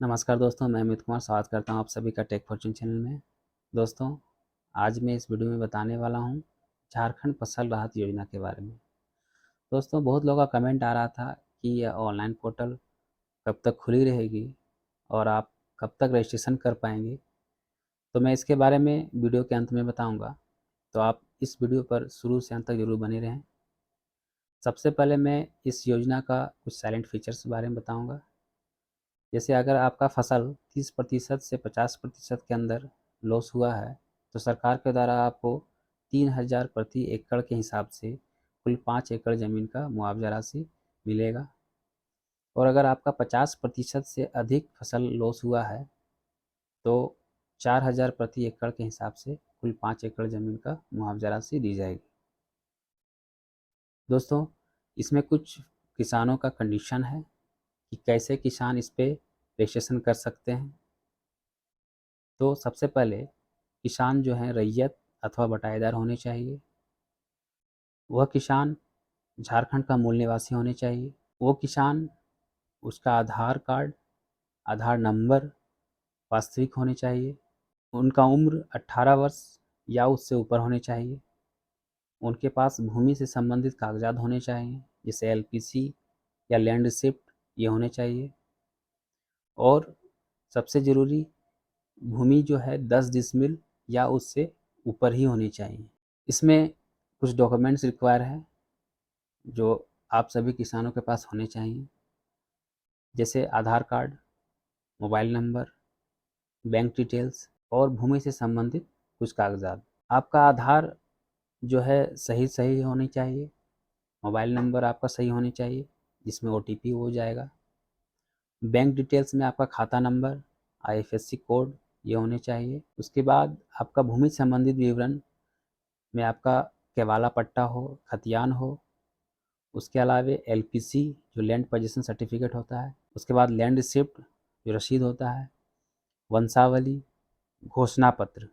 नमस्कार दोस्तों, मैं अमित कुमार स्वागत करता हूं आप सभी का टेक फॉर्च्यून चैनल में। दोस्तों, आज मैं इस वीडियो में बताने वाला हूं झारखंड फसल राहत योजना के बारे में। दोस्तों, बहुत लोगों का कमेंट आ रहा था कि यह ऑनलाइन पोर्टल कब तक खुली रहेगी और आप कब तक रजिस्ट्रेशन कर पाएंगे। तो मैं इसके बारे में वीडियो के अंत में बताऊँगा, तो आप इस वीडियो पर शुरू से अंत तक जरूर बने रहें। सबसे पहले मैं इस योजना का कुछ साइलेंट फीचर्स के बारे में बताऊँगा। जैसे अगर आपका फसल 30% से 50% के अंदर लॉस हुआ है तो सरकार के द्वारा आपको 3,000 प्रति एकड़ के हिसाब से कुल 5 एकड़ ज़मीन का मुआवजा राशि मिलेगा। और अगर आपका 50% से अधिक फसल लॉस हुआ है तो 4,000 प्रति एकड़ के हिसाब से कुल 5 एकड़ ज़मीन का मुआवजा राशि दी जाएगी। दोस्तों, इसमें कुछ किसानों का कंडीशन है कि कैसे किसान इस पे रजिस्ट्रेशन कर सकते हैं। तो सबसे पहले किसान जो हैं रैयत अथवा बटाईदार होने चाहिए। वह किसान झारखंड का मूल निवासी होने चाहिए। वो किसान, उसका आधार कार्ड, आधार नंबर वास्तविक होने चाहिए। उनका उम्र 18 वर्ष या उससे ऊपर होने चाहिए। उनके पास भूमि से संबंधित कागजात होने चाहिए, जैसे एलपीसी या लैंड रिसिप्ट, ये होने चाहिए। और सबसे ज़रूरी, भूमि जो है 10 डिसमिल या उससे ऊपर ही होनी चाहिए। इसमें कुछ डॉक्यूमेंट्स रिक्वायर है जो आप सभी किसानों के पास होने चाहिए, जैसे Aadhaar card, mobile number, bank details और भूमि से संबंधित कुछ कागजात। आपका आधार जो है सही सही होनी चाहिए। मोबाइल नंबर आपका सही होनी चाहिए जिसमें ओटीपी हो जाएगा। बैंक डिटेल्स में आपका खाता नंबर, आईएफएससी कोड ये होने चाहिए। उसके बाद आपका भूमि संबंधित विवरण में आपका केवाला पट्टा हो, खतियान हो। उसके अलावा एलपीसी जो लैंड पोजीशन सर्टिफिकेट होता है, उसके बाद लैंड रिसिप्ट जो रसीद होता है, वंशावली, घोषणा पत्र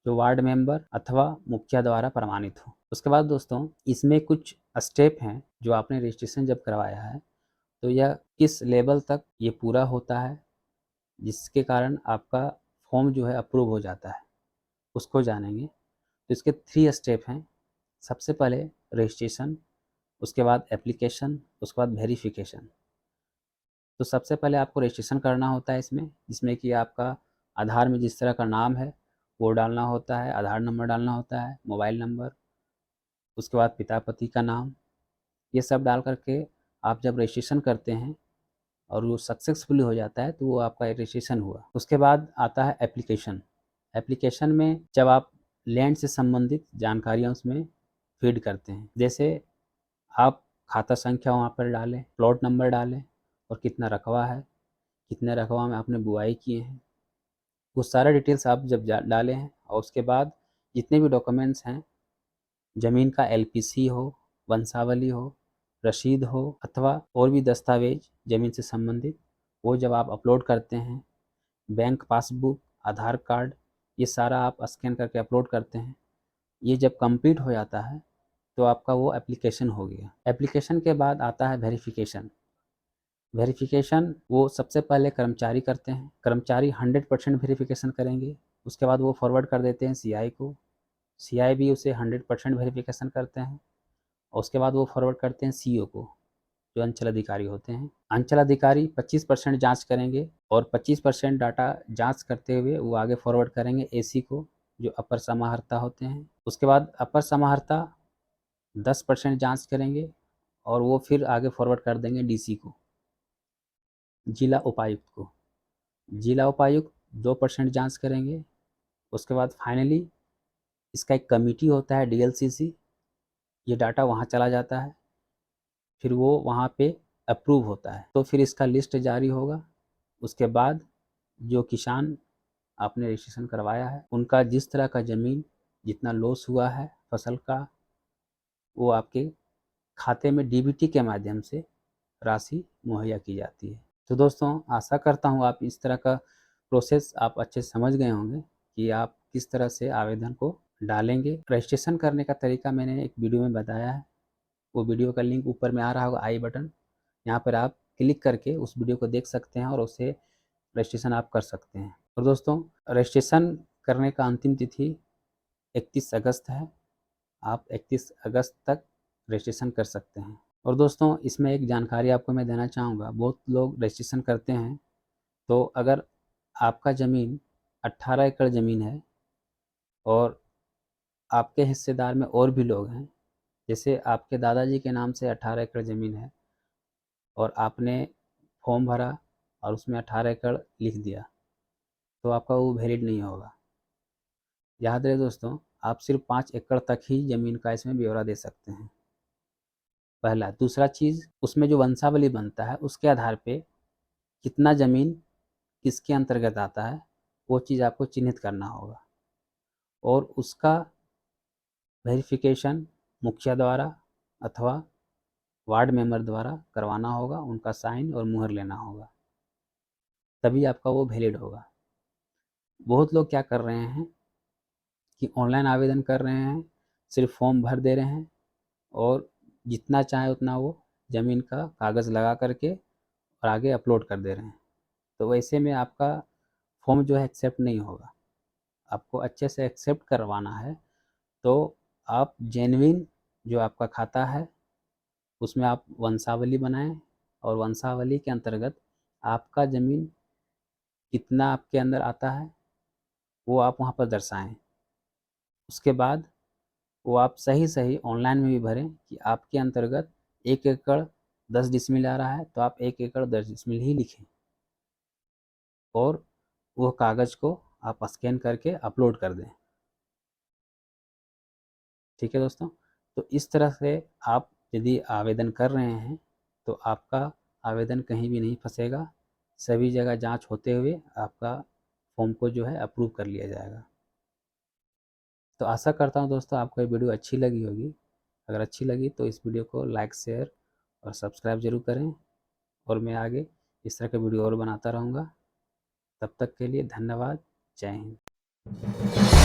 जो वार्ड मेंबर अथवा मुखिया द्वारा प्रमाणित हो। उसके बाद दोस्तों, इसमें कुछ स्टेप हैं जो आपने रजिस्ट्रेशन जब करवाया है तो यह किस लेवल तक ये पूरा होता है, जिसके कारण आपका फॉर्म जो है अप्रूव हो जाता है, उसको जानेंगे। तो इसके 3 स्टेप हैं। सबसे पहले रजिस्ट्रेशन, उसके बाद एप्लीकेशन, उसके बाद वेरिफिकेशन। तो सबसे पहले आपको रजिस्ट्रेशन करना होता है इसमें, जिसमें कि आपका आधार में जिस तरह का नाम है वो डालना होता है, आधार नंबर डालना होता है, मोबाइल नंबर, उसके बाद पिता पति का नाम, ये सब डाल करके आप जब रजिस्ट्रेशन करते हैं और वो सक्सेसफुली हो जाता है तो वो आपका रजिस्ट्रेशन हुआ। उसके बाद आता है एप्लीकेशन। एप्लीकेशन में जब आप लैंड से संबंधित जानकारियाँ उसमें फीड करते हैं, जैसे आप खाता संख्या वहाँ पर डालें, प्लॉट नंबर डालें और कितना रकबा है, कितने रकबा में आपने बुआई किए हैं, वो सारा डिटेल्स आप जब डाले हैं। और उसके बाद जितने भी डॉक्यूमेंट्स हैं, ज़मीन का एलपीसी हो, वंशावली हो, रसीद हो अथवा और भी दस्तावेज ज़मीन से संबंधित, वो जब आप अपलोड करते हैं, बैंक पासबुक, आधार कार्ड, ये सारा आप स्कैन करके अपलोड करते हैं। ये जब कंप्लीट हो जाता है तो आपका वो एप्लीकेशन हो गया। एप्लीकेशन के बाद आता है वेरिफिकेशन। वेरिफिकेशन वो सबसे पहले कर्मचारी करते हैं। कर्मचारी 100% वेरिफिकेशन करेंगे। उसके बाद वो फॉरवर्ड कर देते हैं सीआई को। सीआई भी उसे 100% वेरिफिकेशन करते हैं और उसके बाद वो फॉरवर्ड करते हैं सीईओ को, जो अंचल अधिकारी होते हैं। अंचल अधिकारी 25% जांच करेंगे और 25% डाटा जांच करते हुए वो आगे फॉरवर्ड करेंगे एसी को, जो अपर समाहर्ता होते हैं। उसके बाद अपर समाहर्ता 10% जांच करेंगे और वो फिर आगे फॉरवर्ड कर देंगे डीसी को, जिला उपायुक्त को। जिला उपायुक्त 2% जांच करेंगे। उसके बाद फाइनली इसका एक कमेटी होता है डीएलसीसी, ये डाटा वहाँ चला जाता है, फिर वो वहाँ पे अप्रूव होता है। तो फिर इसका लिस्ट जारी होगा। उसके बाद जो किसान आपने रजिस्ट्रेशन करवाया है, उनका जिस तरह का ज़मीन जितना लॉस हुआ है फसल का, वो आपके खाते में डीबीटी के माध्यम से राशि मुहैया की जाती है। तो दोस्तों, आशा करता हूँ आप इस तरह का प्रोसेस आप अच्छे से समझ गए होंगे कि आप किस तरह से आवेदन को डालेंगे। रजिस्ट्रेशन करने का तरीका मैंने एक वीडियो में बताया है, वो वीडियो का लिंक ऊपर में आ रहा होगा, आई बटन, यहाँ पर आप क्लिक करके उस वीडियो को देख सकते हैं और उसे रजिस्ट्रेशन आप कर सकते हैं। और दोस्तों, रजिस्ट्रेशन करने का अंतिम तिथि 31 अगस्त है। आप 31 अगस्त तक रजिस्ट्रेशन कर सकते हैं। और दोस्तों, इसमें एक जानकारी आपको मैं देना चाहूँगा। बहुत लोग रजिस्ट्रेशन करते हैं, तो अगर आपका ज़मीन 18 एकड़ ज़मीन है और आपके हिस्सेदार में और भी लोग हैं, जैसे आपके दादाजी के नाम से 18 एकड़ ज़मीन है और आपने फॉर्म भरा और उसमें 18 एकड़ लिख दिया, तो आपका वो वैलिड नहीं होगा। याद रहे दोस्तों, आप सिर्फ 5 एकड़ तक ही ज़मीन का इसमें ब्यौरा दे सकते हैं, पहला। दूसरा चीज़, उसमें जो वंशावली बनता है उसके आधार पे कितना ज़मीन किसके अंतर्गत आता है, वो चीज़ आपको चिन्हित करना होगा और उसका वेरिफिकेशन मुखिया द्वारा अथवा वार्ड मेंबर द्वारा करवाना होगा। उनका साइन और मुहर लेना होगा, तभी आपका वो वैलिड होगा। बहुत लोग क्या कर रहे हैं कि ऑनलाइन आवेदन कर रहे हैं, सिर्फ फॉर्म भर दे रहे हैं और जितना चाहे उतना वो ज़मीन का कागज़ लगा करके और आगे अपलोड कर दे रहे हैं। तो वैसे में आपका फॉर्म जो है एक्सेप्ट नहीं होगा। आपको अच्छे से एक्सेप्ट करवाना है, तो आप जेन्युइन जो आपका खाता है उसमें आप वंशावली बनाएं और वंशावली के अंतर्गत आपका ज़मीन कितना आपके अंदर आता है वो आप वहाँ पर दर्शाएं। उसके बाद वो आप सही ऑनलाइन में भी भरें कि आपके अंतर्गत 1 एकड़ 10 डिसमिल आ रहा है, तो आप 1 एकड़ 10 डिसमिल ही लिखें और वो कागज़ को आप स्कैन करके अपलोड कर दें। ठीक है दोस्तों, तो इस तरह से आप यदि आवेदन कर रहे हैं तो आपका आवेदन कहीं भी नहीं फंसेगा। सभी जगह जांच होते हुए आपका फॉर्म को जो है अप्रूव कर लिया जाएगा। तो आशा करता हूँ दोस्तों आपको ये वीडियो अच्छी लगी होगी। अगर अच्छी लगी तो इस वीडियो को लाइक, शेयर और सब्सक्राइब ज़रूर करें और मैं आगे इस तरह के वीडियो और बनाता रहूँगा। तब तक के लिए धन्यवाद। जय हिंद।